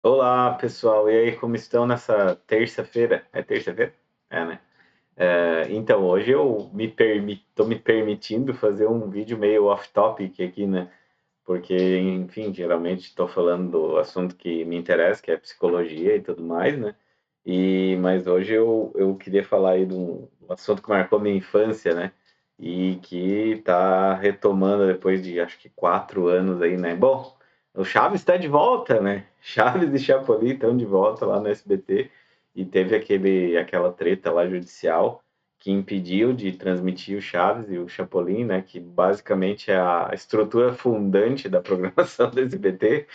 Olá, pessoal. E aí, como estão nessa terça-feira? É terça-feira? É, né? Então, hoje eu tô me permitindo fazer um vídeo meio off-topic aqui, né? Porque, enfim, geralmente estou falando do assunto que me interessa, que é psicologia e tudo mais, né? Mas hoje eu queria falar aí de um assunto que marcou minha infância, né? E que está retomando depois de acho que 4 anos aí, né? Bom, o Chaves está de volta, né? Chaves e Chapolin estão de volta lá no SBT e teve aquela treta lá judicial que impediu de transmitir o Chaves e o Chapolin, né? Que basicamente é a estrutura fundante da programação do SBT.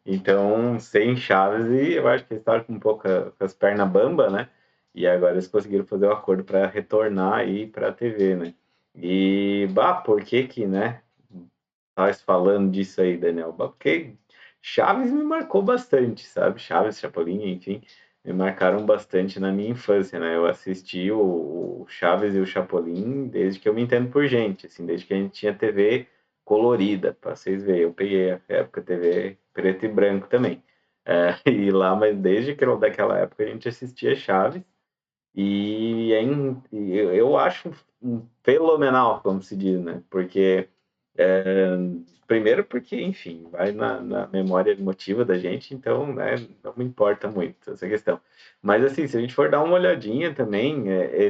Então, sem Chaves, e eu acho que eles estavam com um pouco com as pernas bamba, né? E agora eles conseguiram fazer o acordo para retornar aí para a TV, né? Por que, né? Tava falando disso aí, Daniel? Porque Chaves me marcou bastante, sabe? Chaves, Chapolin, enfim, me marcaram bastante na minha infância, né? Eu assisti o Chaves e o Chapolin desde que eu me entendo por gente, assim, desde que a gente tinha TV colorida, para vocês verem. Eu peguei a época TV preto e branco também. E lá, mas desde daquela época a gente assistia Chaves eu acho fenomenal, como se diz, né? Porque primeiro porque, enfim, vai na memória emotiva da gente, então, né, não me importa muito essa questão. Mas, assim, se a gente for dar uma olhadinha também,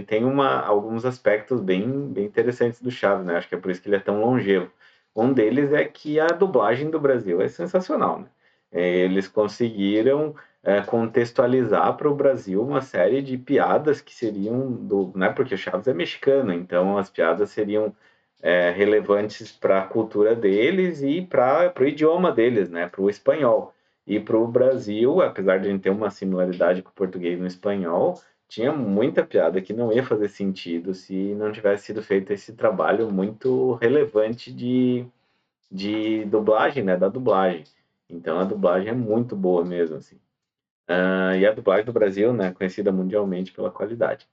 tem alguns aspectos bem interessantes do Chaves, né? Acho que é por isso que ele é tão longevo. Um deles é que a dublagem do Brasil é sensacional, né? Eles conseguiram contextualizar para o Brasil uma série de piadas que seriam né? Porque o Chaves é mexicano, então as piadas seriam relevantes para a cultura deles e para o idioma deles, né? Para o espanhol. E para o Brasil, apesar de a gente ter uma similaridade com o português no espanhol, tinha muita piada que não ia fazer sentido se não tivesse sido feito esse trabalho muito relevante de dublagem, né? Da dublagem. Então a dublagem é muito boa mesmo, assim. E a dublagem do Brasil, né? Conhecida mundialmente pela qualidade.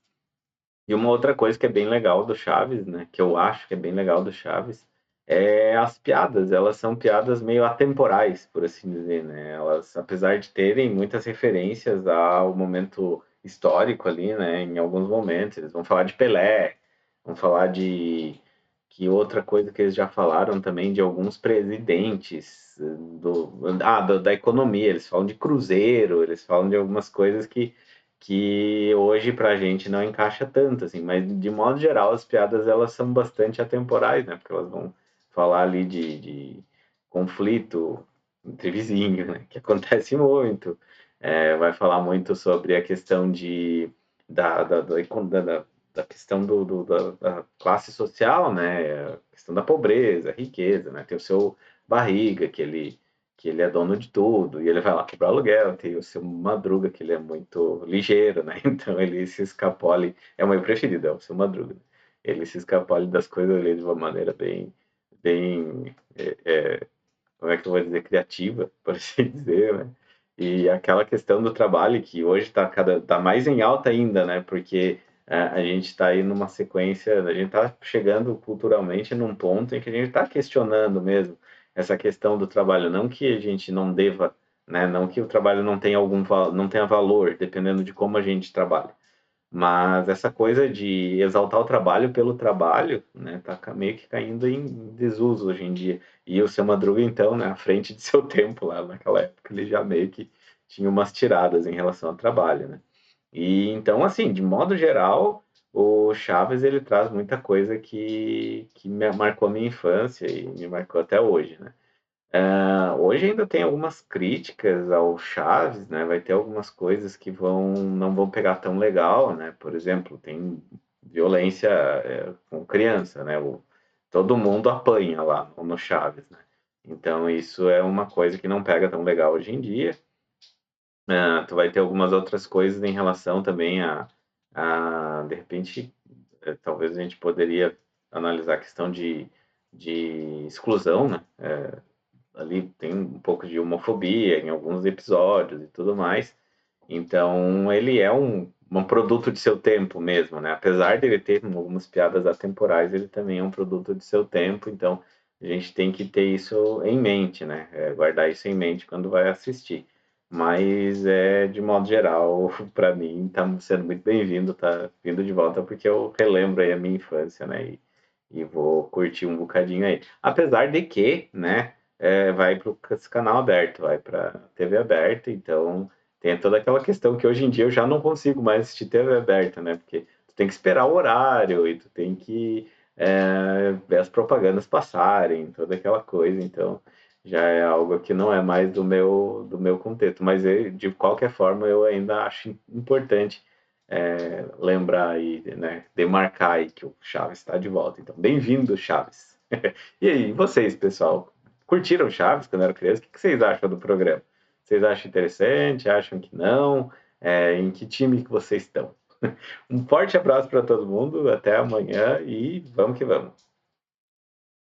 E uma outra coisa que é bem legal do Chaves, né, que eu acho que é bem legal do Chaves, é as piadas. Elas são piadas meio atemporais, por assim dizer, né? Elas, apesar de terem muitas referências ao momento histórico ali, né, em alguns momentos, eles vão falar de Pelé, vão falar de que outra coisa que eles já falaram também de alguns presidentes da economia, eles falam de cruzeiro, eles falam de algumas coisas que hoje pra gente não encaixa tanto, assim, mas de modo geral as piadas elas são bastante atemporais, né? Porque elas vão falar ali de conflito entre vizinhos, né? Que acontece muito. Vai falar muito sobre a questão da questão da classe social, né? A questão da pobreza, riqueza, né? Tem o seu Barriga, que ele é dono de tudo, e ele vai lá cobrar aluguel, tem o seu Madruga, que ele é muito ligeiro, né? Então ele se escapole, é o meu preferido, é o seu Madruga. Né? Ele se escapole das coisas ali de uma maneira bem, como é que eu vou dizer, criativa, por assim dizer, né? E aquela questão do trabalho que hoje tá mais em alta ainda, né? Porque a gente está aí numa sequência, a gente está chegando culturalmente num ponto em que a gente está questionando mesmo essa questão do trabalho, não que a gente não deva, né? Não que o trabalho não tenha valor, dependendo de como a gente trabalha. Mas essa coisa de exaltar o trabalho pelo trabalho, né, tá meio que caindo em desuso hoje em dia. E o seu Madruga, então, né, à frente de seu tempo lá naquela época, ele já meio que tinha umas tiradas em relação ao trabalho, né? E então, assim, de modo geral, o Chaves ele traz muita coisa que me marcou a minha infância e me marcou até hoje, né? Hoje ainda tem algumas críticas ao Chaves, né? Vai ter algumas coisas que não vão pegar tão legal, né? Por exemplo, tem violência com criança, né? Todo mundo apanha lá no Chaves, né? Então isso é uma coisa que não pega tão legal hoje em dia. Tu vai ter algumas outras coisas em relação também de repente, talvez a gente poderia analisar a questão de exclusão, né? Ali tem um pouco de homofobia em alguns episódios e tudo mais. Então, ele é um produto de seu tempo mesmo, né? Apesar de ele ter algumas piadas atemporais, ele também é um produto de seu tempo. Então, a gente tem que ter isso em mente, né? Guardar isso em mente quando vai assistir. mas de modo geral, para mim, tá sendo muito bem-vindo, tá vindo de volta, porque eu relembro aí a minha infância, né? E vou curtir um bocadinho aí. Apesar de que, né, vai para o canal aberto, vai para TV aberta, então tem toda aquela questão que hoje em dia eu já não consigo mais assistir TV aberta, né? Porque tu tem que esperar o horário e tu tem que ver as propagandas passarem, toda aquela coisa, então já é algo que não é mais do meu contexto, mas de qualquer forma eu ainda acho importante lembrar e, né, demarcar aí que o Chaves está de volta. Então, bem-vindo, Chaves. E aí, vocês, pessoal, curtiram Chaves quando eram crianças? O que vocês acham do programa? Vocês acham interessante? Acham que não? Em que time que vocês estão? Um forte abraço para todo mundo, até amanhã e vamos que vamos.